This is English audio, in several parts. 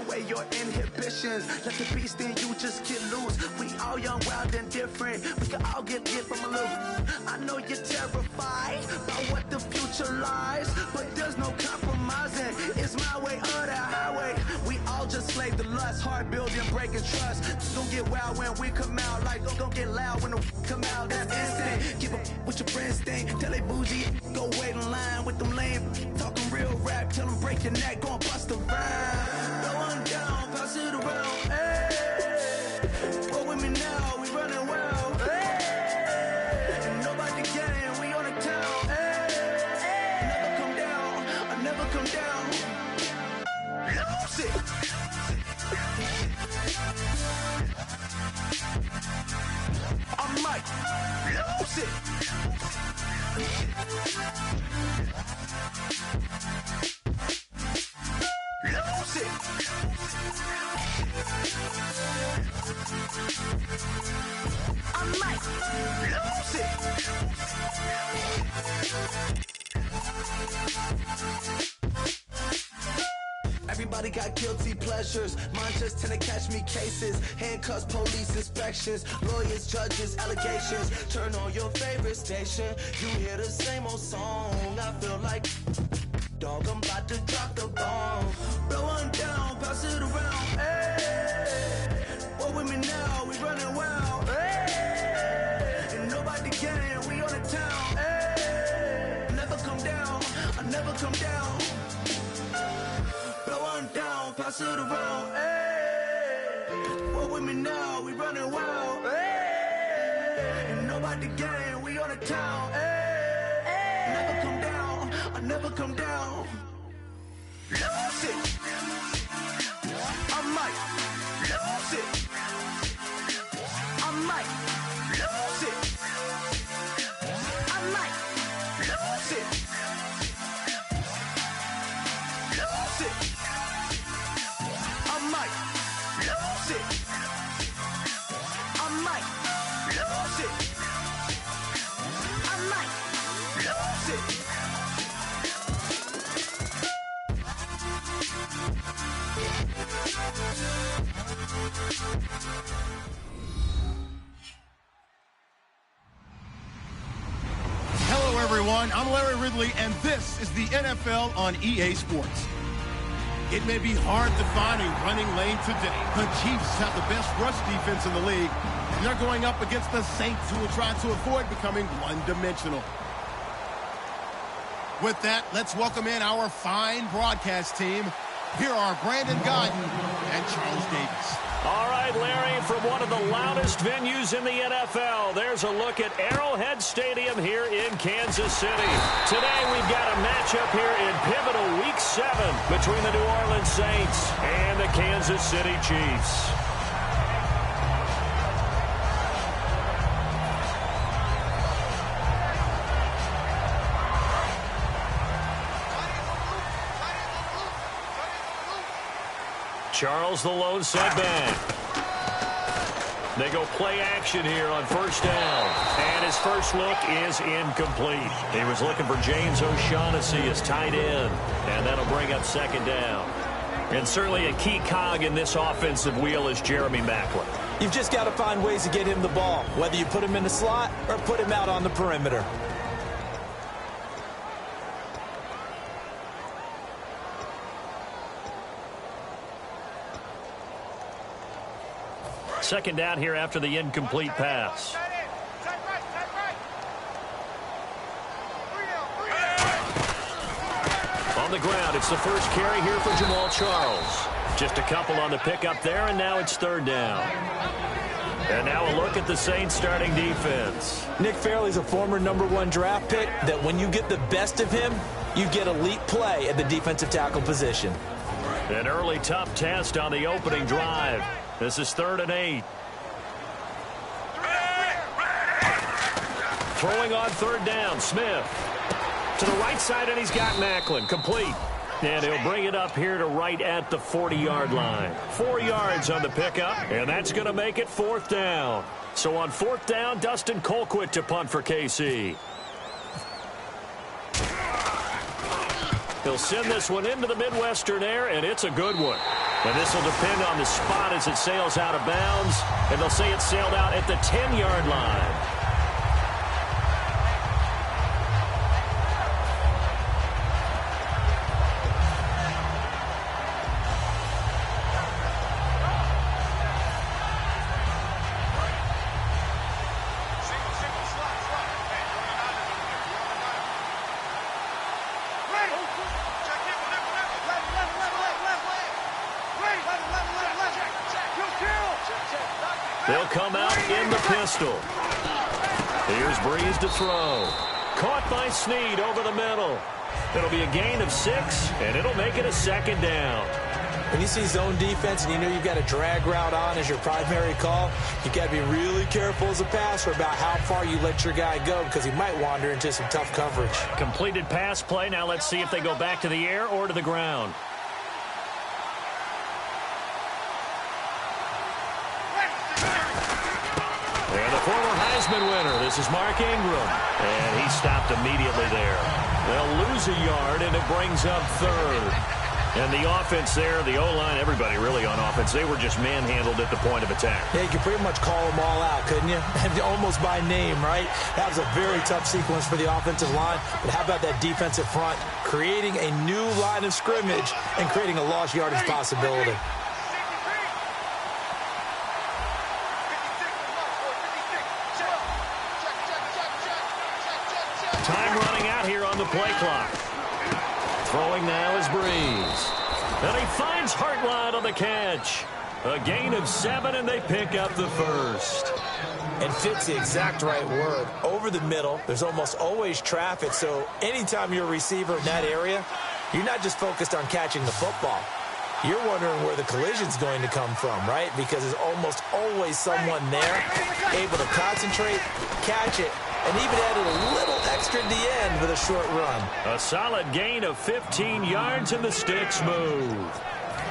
away your inhibitions. Let the beast in you just get loose. We all young, wild, and different. We can all get lit from a little. I know you're terrified about what the future lies, but there's no compromising. It's my way or the highway. We all just slave to lust, hard building, breaking trust. Don't get wild when we come out, like don't get loud when the come out. That's instant. Keep up with your friends thing. Tell they bougie, go wait in line with them lame. Talking real rap, tell them break your neck, go and bust the rhyme. Go on down, pass it around. Hey, roll with me now, we running wild. Hey, ain't nobody game, we on the town. Hey, never come down, I never come down. Lose it. I might lose it. Lose it. I might lose it. Everybody got guilty pleasures. Mine just tend to catch me cases. Handcuffs, police inspections, lawyers, judges, allegations. Turn on your favorite station. You hear the same old song. I feel like, dog, I'm about to drop the bomb. Blow one down, pass it around. Hey, what with me now? We running wild. Hey, ain't nobody game. We on the town. Hey, never come down. I never come down. Blow one down, pass it around. Hey, what with me now? We running wild. Hey, ain't nobody game. We on the town. Hey, never come down. I never come down. Lose it. I might lose it. I might lose it. I might lose it. Lose it. I might lose it. I might lose it. I might lose it. Hello, everyone. I'm Larry Ridley, and this is the NFL on EA Sports. It may be hard to find a running lane today. The Chiefs have the best rush defense in the league, and they're going up against the Saints, who will try to avoid becoming one-dimensional. With that, let's welcome in our fine broadcast team. Here are Brandon Godden and Charles Davis. All right, Larry, from one of the loudest venues in the NFL, there's a look at Arrowhead Stadium here in Kansas City. Today, we've got a matchup here in pivotal Week 7 between the New Orleans Saints and the Kansas City Chiefs. Charles, the lone setback. They go play action here on first down. And his first look is incomplete. He was looking for James O'Shaughnessy as tight end. And that'll bring up second down. And certainly a key cog in this offensive wheel is Jeremy Maclin. You've just got to find ways to get him the ball, whether you put him in the slot or put him out on the perimeter. Second down here after the incomplete pass. On the ground, it's the first carry here for Jamal Charles. Just a couple on the pickup there, and now it's third down. And now a look at the Saints starting defense. Nick Fairley's a former #1 draft pick that when you get the best of him, you get elite play at the defensive tackle position. An early tough test on the opening drive. This is 3rd and 8. Throwing on third down, Smith. To the right side, and he's got Maclin. Complete. And he'll bring it up here to right at the 40-yard line. 4 yards on the pickup, and that's going to make it 4th down. So on 4th down, Dustin Colquitt to punt for KC. He'll send this one into the Midwestern air, and it's a good one. And this will depend on the spot as it sails out of bounds. And they'll say it sailed out at the 10-yard line. They'll come out in the pistol. Here's Breeze to throw. Caught by Snead over the middle. It'll be a gain of 6, and it'll make it a 2nd down. When you see zone defense and you know you've got a drag route on as your primary call, you've got to be really careful as a passer about how far you let your guy go because he might wander into some tough coverage. Completed pass play. Now let's see if they go back to the air or to the ground. And the former Heisman winner, this is Mark Ingram. And he stopped immediately there. They'll lose a yard, and it brings up 3rd. And the offense there, the O-line, everybody really on offense, they were just manhandled at the point of attack. Yeah, you could pretty much call them all out, couldn't you? Almost by name, right? That was a very tough sequence for the offensive line. But how about that defensive front creating a new line of scrimmage and creating a lost yardage possibility? Time running out here on the play clock. Throwing now is Breeze. And he finds Hartline on the catch. A gain of 7, and they pick up the 1st. And fit's the exact right word. Over the middle, there's almost always traffic, so anytime you're a receiver in that area, you're not just focused on catching the football. You're wondering where the collision's going to come from, right? Because there's almost always someone there able to concentrate, catch it, and even added a little extra at the end with a short run. A solid gain of 15 yards, and the sticks move.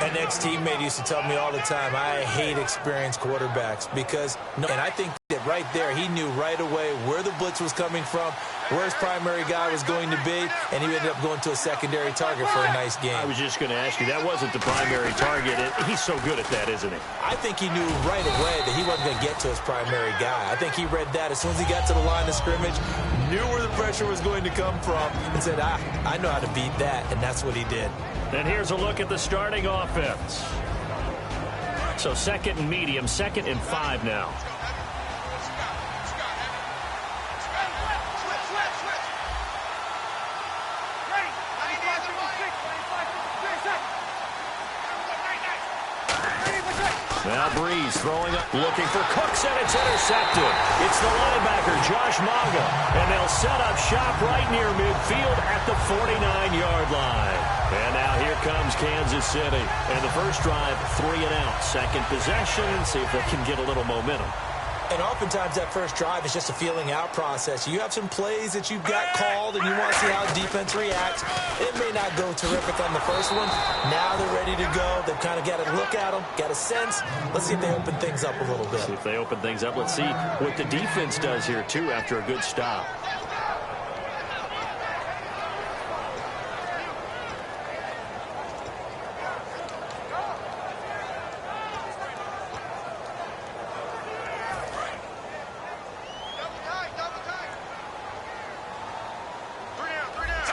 An ex-teammate used to tell me all the time, I hate experienced quarterbacks because, and I think that right there, he knew right away where the blitz was coming from, where his primary guy was going to be, and he ended up going to a secondary target for a nice game. I was just going to ask you, that wasn't the primary target. He's so good at that, isn't he? I think he knew right away that he wasn't going to get to his primary guy. I think he read that as soon as he got to the line of scrimmage, knew where the pressure was going to come from, and said, I know how to beat that, and that's what he did. And here's a look at the starting offense. So 2nd and medium, 2nd and 5 now. Now Breeze throwing up, looking for Cooks, and it's intercepted. It's the linebacker, Josh Maga, and they'll set up shop right near midfield at the 49-yard line. And now here comes Kansas City. And the first drive, 3 and out. 2nd possession, see if they can get a little momentum. And oftentimes that first drive is just a feeling out process. You have some plays that you've got called and you want to see how defense reacts. It may not go terrific on the first one. Now they're ready to go. They've kind of got to look at them, got a sense. Let's see if they open things up a little bit. See if they open things up. Let's see what the defense does here, too, after a good stop.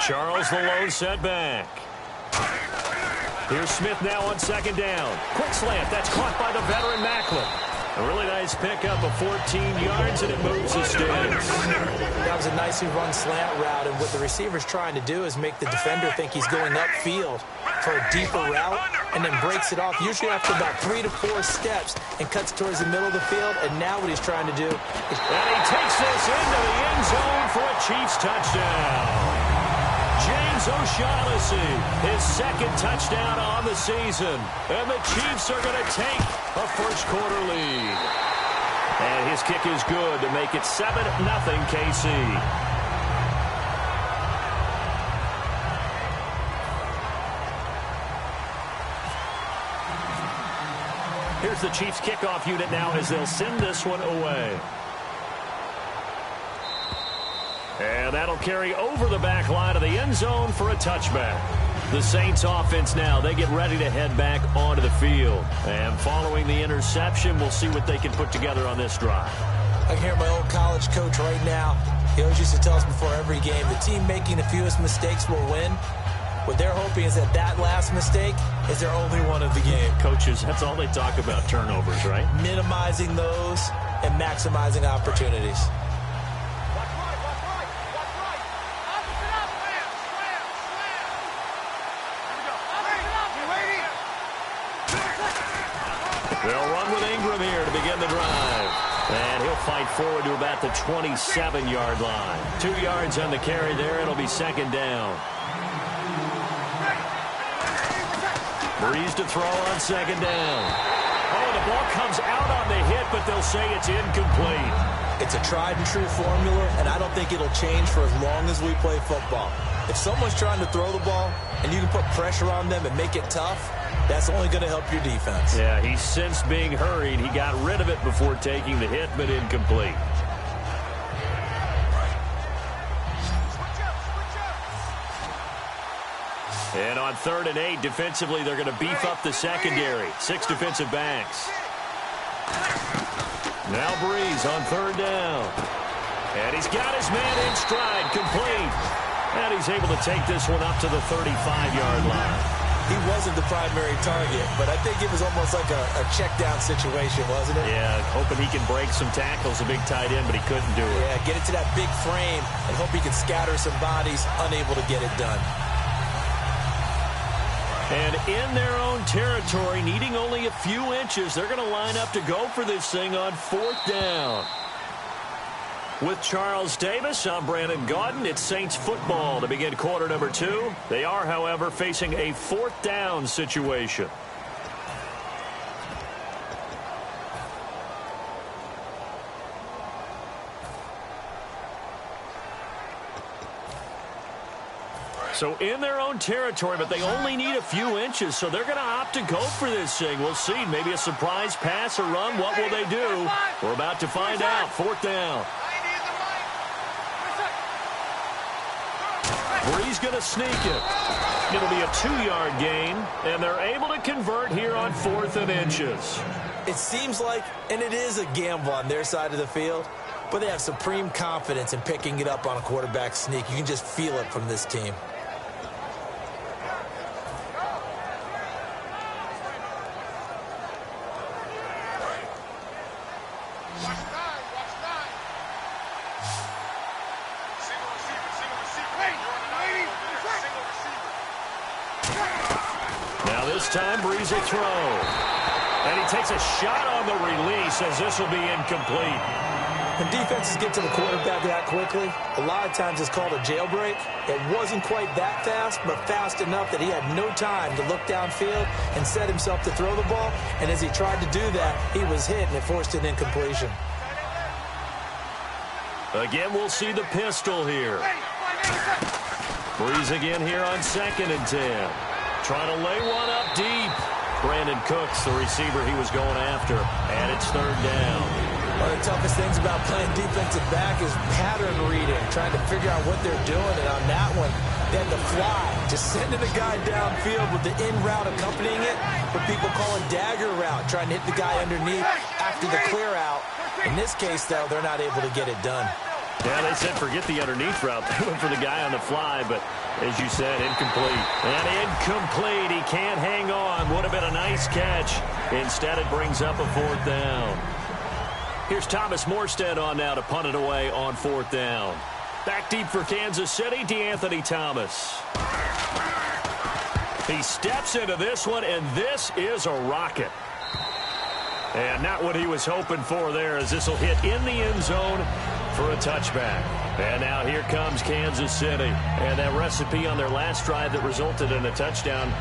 Charles the lone setback. Here's Smith now on 2nd down. Quick slant. That's caught by the veteran Macklin. A really nice pickup of 14 yards, and it moves the sticks. That was a nicely run slant route, and what the receiver's trying to do is make the defender think he's going upfield for a deeper route, and then breaks it off, usually after about 3 to 4 steps, and cuts towards the middle of the field. And now what he's trying to do is... And he takes this into the end zone for a Chiefs touchdown. James O'Shaughnessy, his 2nd touchdown on the season. And the Chiefs are going to take a first-quarter lead. And his kick is good to make it 7-0 KC. Here's the Chiefs kickoff unit now as they'll send this one away. And that'll carry over the back line of the end zone for a touchback. The Saints offense now, they get ready to head back onto the field. And following the interception, we'll see what they can put together on this drive. I can hear my old college coach right now. He always used to tell us before every game, the team making the fewest mistakes will win. What they're hoping is that that last mistake is their only one of the game. Coaches, that's all they talk about, turnovers, right? Minimizing those and maximizing opportunities. They'll run with Ingram here to begin the drive. And he'll fight forward to about the 27-yard line. 2 yards on the carry there. It'll be second down. Breeze to throw on second down. Oh, the ball comes out on the hit, but they'll say it's incomplete. It's a tried-and-true formula, and I don't think it'll change for as long as we play football. If someone's trying to throw the ball and you can put pressure on them and make it tough, that's only going to help your defense. Yeah, he's since being hurried. He got rid of it before taking the hit, but incomplete. And on 3rd and 8, defensively, they're going to beef up the secondary. 6 defensive backs. Now Breeze on 3rd down. And he's got his man in stride, complete. And he's able to take this one up to the 35-yard line. He wasn't the primary target, but I think it was almost like a check-down situation, wasn't it? Yeah, hoping he can break some tackles, a big tight end, but he couldn't do it. Yeah, get it to that big frame and hope he can scatter some bodies, unable to get it done. And in their own territory, needing only a few inches, they're going to line up to go for this thing on 4th down. With Charles Davis, I'm Brandon Gaudin. It's Saints football to begin quarter number 2. They are, however, facing a 4th down situation. So in their own territory, but they only need a few inches, so they're going to opt to go for this thing. We'll see. Maybe a surprise pass or run. What will they do? We're about to find out. 4th down. Breeze going to sneak it. It'll be a 2-yard gain, and they're able to convert here on 4th and inches. It seems like, and it is a gamble on their side of the field, but they have supreme confidence in picking it up on a quarterback sneak. You can just feel it from this team. This time, Breeze will throw. And he takes a shot on the release as this will be incomplete. When defenses get to the quarterback that quickly, a lot of times it's called a jailbreak. It wasn't quite that fast, but fast enough that he had no time to look downfield and set himself to throw the ball. And as he tried to do that, he was hit, and it forced an incompletion. Again, we'll see the pistol here. Breeze again here on 2nd and 10. Trying to lay one up deep. Brandon Cooks, the receiver he was going after. And it's 3rd down. One of the toughest things about playing defensive back is pattern reading, trying to figure out what they're doing. And on that one, they had to fly, just sending a guy downfield with the in route accompanying it, what people call a dagger route, trying to hit the guy underneath after the clear out. In this case, though, they're not able to get it done. Yeah, they said forget the underneath route. They went for the guy on the fly, but as you said, incomplete. And incomplete. He can't hang on. Would have been a nice catch. Instead, it brings up a 4th down. Here's Thomas Morstead on now to punt it away on 4th down. Back deep for Kansas City, DeAnthony Thomas. He steps into this one, and this is a rocket. And not what he was hoping for there, as this will hit in the end zone for a touchback. And now here comes Kansas City. And that recipe on their last drive that resulted in a touchdown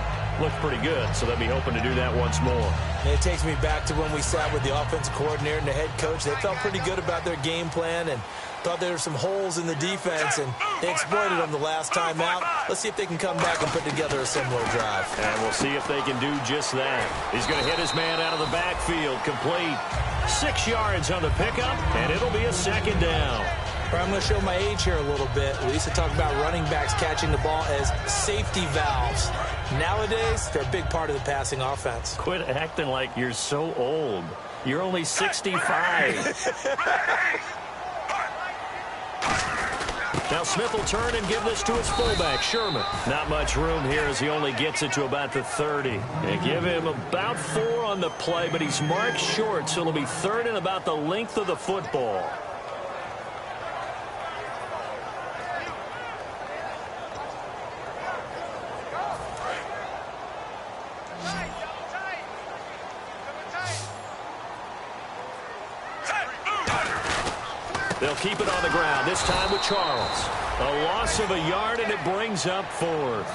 looked pretty good, so they'll be hoping to do that once more. And it takes me back to when we sat with the offensive coordinator and the head coach. They felt pretty good about their game plan and thought there were some holes in the defense, and they exploited them the last time out. Let's see if they can come back and put together a similar drive. And we'll see if they can do just that. He's going to hit his man out of the backfield, complete. 6 yards on the pickup, and it'll be a 2nd down. Or I'm going to show my age here a little bit. We used to talk about running backs catching the ball as safety valves. Nowadays, they're a big part of the passing offense. Quit acting like you're so old. You're only 65. Now Smith will turn and give this to his fullback, Sherman. Not much room here as he only gets it to about the 30. They give him about 4 on the play, but he's marked short, so it'll be 3rd and about the length of the football. They'll keep it on the ground, this time with Charles. A loss of a yard, and it brings up 4th.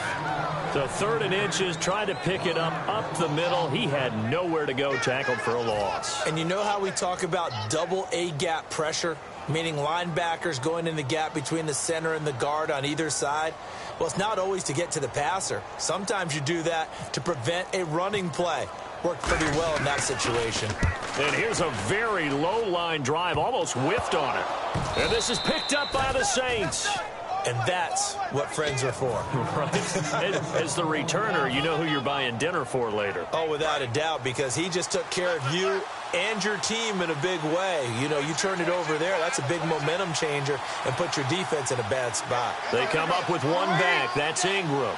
So 3rd and inches, trying to pick it up the middle. He had nowhere to go, tackled for a loss. And you know how we talk about double A-gap pressure, meaning linebackers going in the gap between the center and the guard on either side? Well, it's not always to get to the passer. Sometimes you do that to prevent a running play. Worked pretty well in that situation. And here's a very low line drive, almost whiffed on it. And this is picked up by the Saints. And that's what friends are for. Right. As the returner, you know who you're buying dinner for later. Oh, without a doubt, because he just took care of you and your team in a big way. You know, you turn it over there, that's a big momentum changer, and put your defense in a bad spot. They come up with one back. That's Ingram.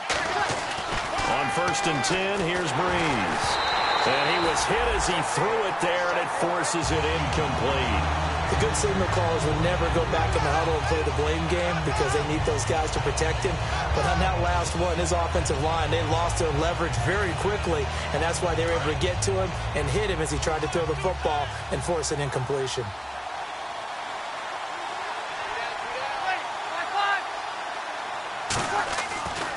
On 1st and 10, here's Breeze. And he was hit as he threw it there, and it forces it incomplete. The good signal callers would never go back in the huddle and play the blame game because they need those guys to protect him. But on that last one, his offensive line, they lost their leverage very quickly, and that's why they were able to get to him and hit him as he tried to throw the football and force an incompletion.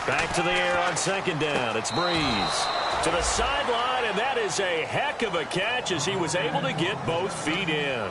Back to the air on 2nd down. It's Breeze. To the sideline, and that is a heck of a catch as he was able to get both feet in.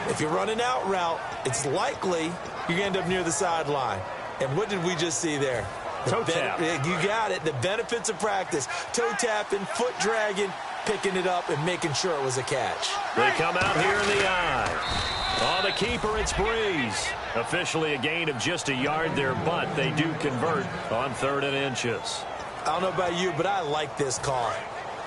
If you're running out route, it's likely you're going to end up near the sideline. And what did we just see there? Toe tap. You got it. The benefits of practice. Toe tapping, foot dragging, picking it up, and making sure it was a catch. They come out here in the eye. On the keeper, it's Breeze. Officially a gain of just a yard there, but they do convert on 3rd and inches. I don't know about you, but I like this call.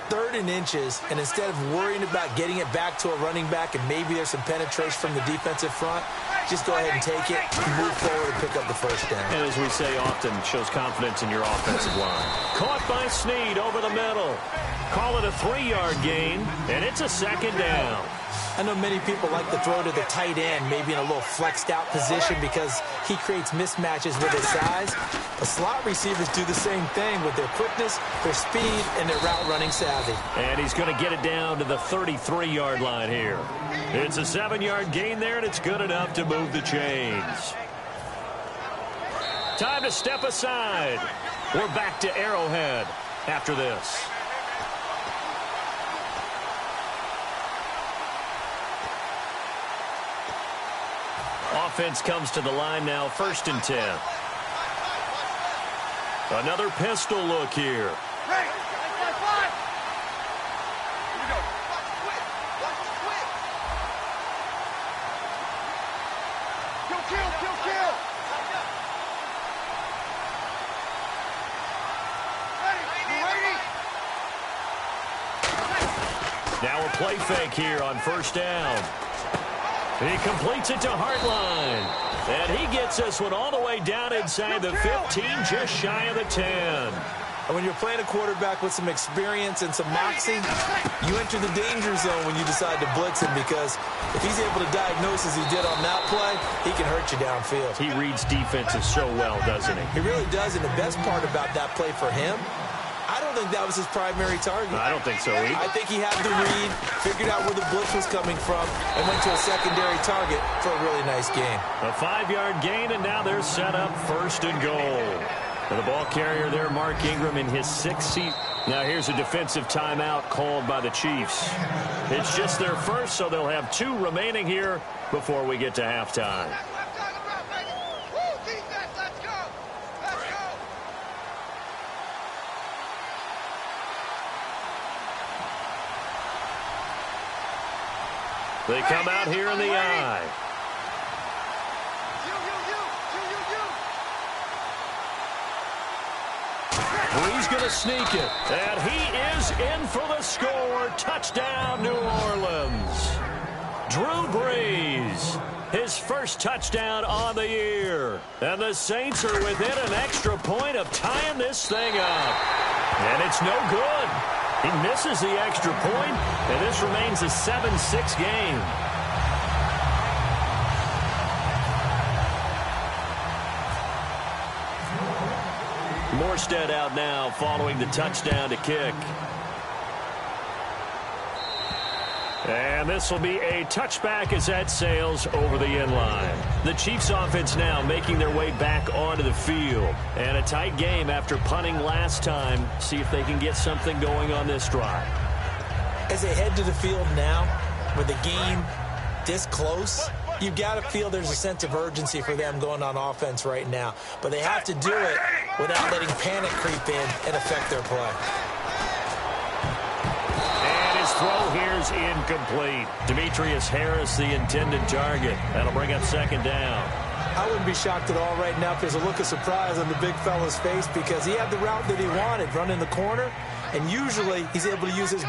3rd and inches, and instead of worrying about getting it back to a running back and maybe there's some penetration from the defensive front, just go ahead and take it, move forward, and pick up the 1st down. And as we say often, shows confidence in your offensive line. Caught by Snead over the middle. Call it a 3-yard gain, and it's a 2nd down. I know many people like to throw to the tight end, maybe in a little flexed out position because he creates mismatches with his size. But slot receivers do the same thing with their quickness, their speed, and their route running savvy. And he's going to get it down to the 33-yard line here. It's a 7-yard gain there, and it's good enough to move the chains. Time to step aside. We're back to Arrowhead after this. Offense comes to the line now, 1st and 10. Another pistol look here. Now a play fake here on 1st down. He completes it to Hartline. And he gets this one all the way down inside the 15, just shy of the 10. And when you're playing a quarterback with some experience and some moxie, you enter the danger zone when you decide to blitz him because if he's able to diagnose as he did on that play, he can hurt you downfield. He reads defenses so well, doesn't he? He really does, and the best part about that play for him, I don't think that was his primary target. I don't think so either. I think he had the read, figured out where the blitz was coming from, and went to a secondary target for a really nice gain. A 5-yard gain, and now they're set up 1st and goal. And the ball carrier there, Mark Ingram, in his 6th season. Now here's a defensive timeout called by the Chiefs. It's just their first, so they'll have 2 remaining here before we get to halftime. They come out here in the eye. Brees going to sneak it. And he is in for the score. Touchdown, New Orleans. Drew Brees, his first touchdown on the year. And the Saints are within an extra point of tying this thing up. And it's no good. He misses the extra point, and this remains a 7-6 game. Morstead out now following the touchdown to kick. And this will be a touchback as that sails over the end line. The Chiefs offense now making their way back onto the field. And a tight game after punting last time. See if they can get something going on this drive. As they head to the field now, with the game this close, you've got to feel there's a sense of urgency for them going on offense right now. But they have to do it without letting panic creep in and affect their play. Throw here's incomplete. Demetrius Harris, the intended target. That'll bring up second down. I wouldn't be shocked at all right now if there's a look of surprise on the big fella's face because he had the route that he wanted, running the corner, and usually he's able to use his